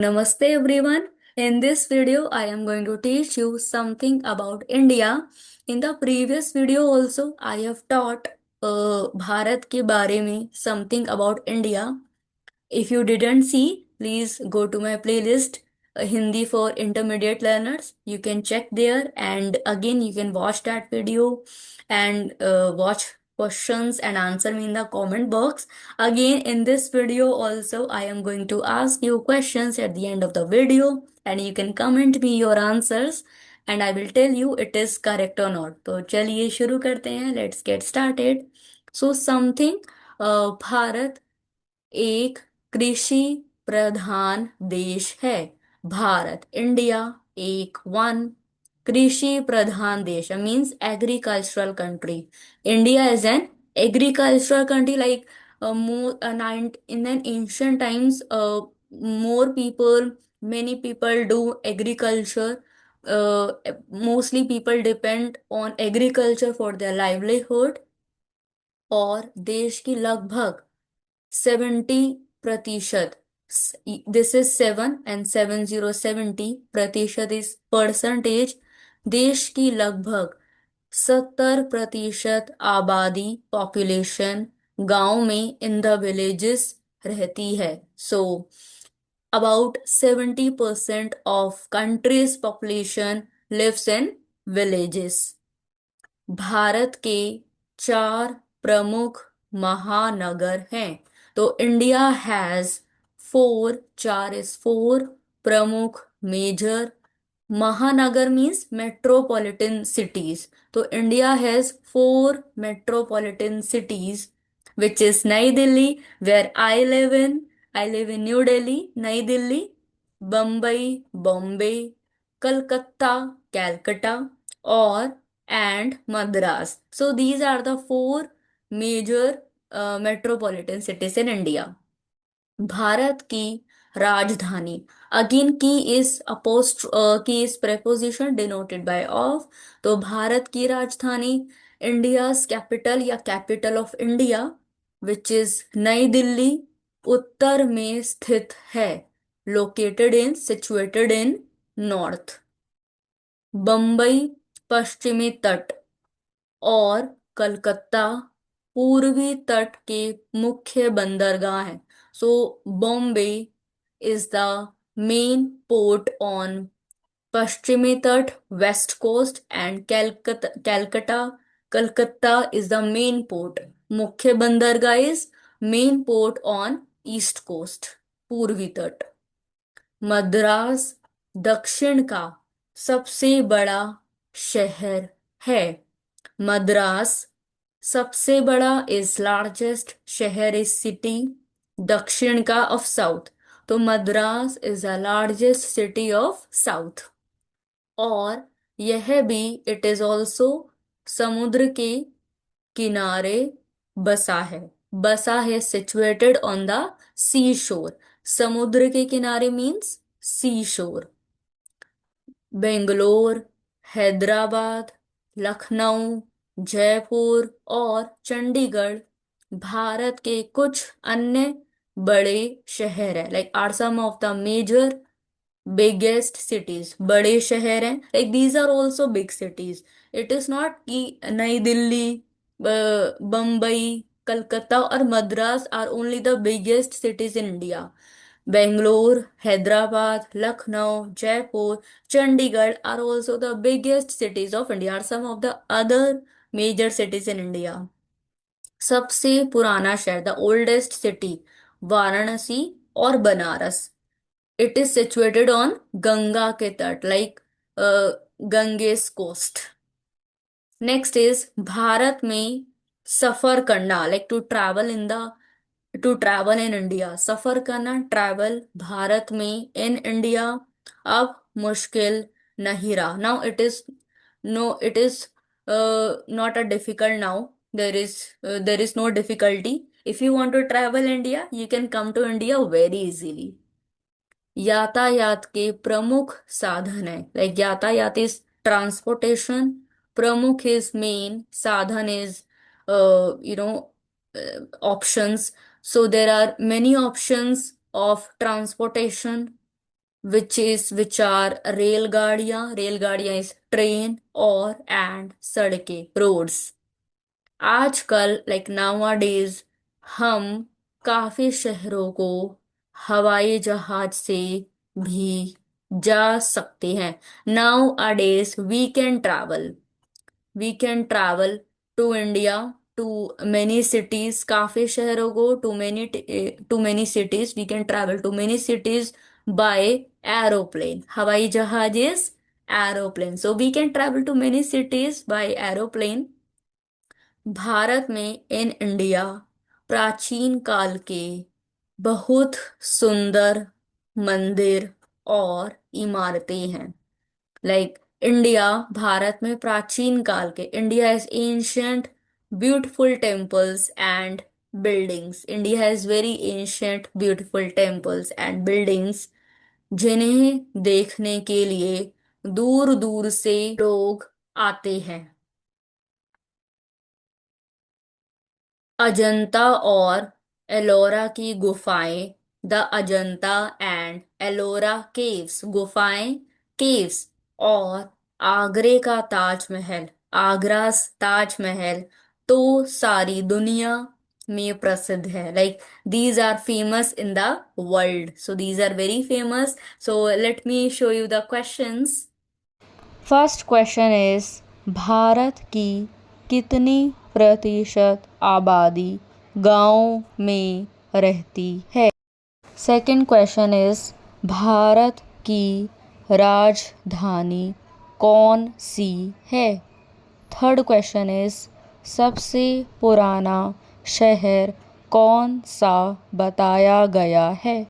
Namaste everyone. In this video, I am going to teach you something about India. In the previous video also, I have taught Bharat के बारे में something about India. If you didn't see, please go to my playlist, Hindi for Intermediate Learners. You can check there, and again, you can watch that video and watch questions and answer me in the comment box. Again, in this video, also, I am going to ask you questions at the end of the video, and you can comment me your answers. And I will tell you it is correct or not. तो चलिए शुरू करते हैं. Let's get started. So something Bharat एक कृषि प्रधान देश है. Bharat India एक वन कृषि प्रधान देश means agricultural country. India is an agricultural country, like in an ancient times, more people many people do agriculture. Mostly people depend on agriculture for their livelihood. और देश की लगभग 70%, this is 7 and 70 is percentage, देश की लगभग 70% आबादी population गांव में इन द विलेजेस रहती है. So about 70% of countries population lives in villages. Bharat के 4 प्रमुख महानगर हैं. तो इंडिया हैज 4 प्रमुख मेजर महानगर मीन्स मेट्रोपॉलिटन सिटीज. तो India has 4 metropolitan cities which is Nai Delhi, where I live in New Delhi, Nai Delhi, Bambai Bombay, Calcutta Calcutta, और and Madras. So these are the 4 major metropolitan cities in India. Bharat की राजधानी, अगेन की is preposition denoted by of. तो भारत की राजधानी, India's capital या capital of India, which is Nai Delhi, उत्तर में स्थित है. Situated in north. बम्बई पश्चिमी तट और कलकत्ता पूर्वी तट के मुख्य बंदरगाह हैं. So Bombay is the main port on पश्चिमी तट west coast, and Calcutta Calcutta is the main port, मुख्य बंदरगाह is main port on east coast पूर्वी तट. मद्रास दक्षिण का सबसे बड़ा शहर है. मद्रास सबसे बड़ा इज लार्जेस्ट शहर इज सिटी, दक्षिण का ऑफ साउथ. तो Madras is the largest city of south. और यह भी इट इज ऑल्सो समुद्र के किनारे बसा है सिचुएटेड ऑन द सी शोर. समुद्र के किनारे मीन्स सी शोर. बेंगलोर, हैदराबाद, लखनऊ, जयपुर और चंडीगढ़ भारत के कुछ अन्य बड़े शहर हैं. Like are some of the major biggest cities. बड़े शहर हैं, like these are also big cities. It is not कि नई दिल्ली, बम्बई, कलकत्ता और Madras are only the biggest cities in India. Bangalore, Hyderabad, Lucknow, Jaipur, Chandigarh are also the biggest cities of India, are some of the other major cities in India. सबसे पुराना शहर, the oldest city, Varanasi और Banaras. It is situated on Ganga के तट, like Ganges coast. Next is Bharat में सफर करना, like to travel in India. सफर करना, ट्रैवल भारत में इन इंडिया अब मुश्किल नहीं रहा. Now it is not a difficult now. there is no difficulty. If you want to travel India, you can come to India very easily. यातायात के प्रमुख साधन है, लाइक यातायात इज ट्रांसपोर्टेशन. प्रमुख इज मेन, साधन is options. So there are many options of transportation. which are रेलगाड़ियां is train और एंड सड़कें रोड्स। आजकल नाउ डेज हम काफी शहरों को हवाई जहाज से भी जा सकते हैं। Now days we can travel to India, to many cities, काफी शहरों को to many cities, we can travel to many cities by aeroplane. हवाई जहाज is aeroplane, so we can travel to many cities by aeroplane. Bharat में in India प्राचीन काल के बहुत सुंदर मंदिर और इमारतें हैं। इंडिया, भारत में प्राचीन काल के, India has ancient beautiful temples and buildings. India has very ancient beautiful temples and buildings, जिन्हें देखने के लिए दूर दूर से लोग आते हैं। अजंता और एलोरा की गुफाएं, the Ajanta and Ellora caves, गुफाएं, केव्स, और आगरे का ताजमहल, आगरा ताजमहल तो सारी दुनिया में प्रसिद्ध है। These are famous in the world, so these are very famous. So let me show you the questions. First question is, Bharat की कितनी प्रतिशत आबादी गांव में रहती है? सेकंड क्वेश्चन इज, भारत की राजधानी कौन सी है? थर्ड क्वेश्चन इज, सबसे पुराना शहर कौन सा बताया गया है?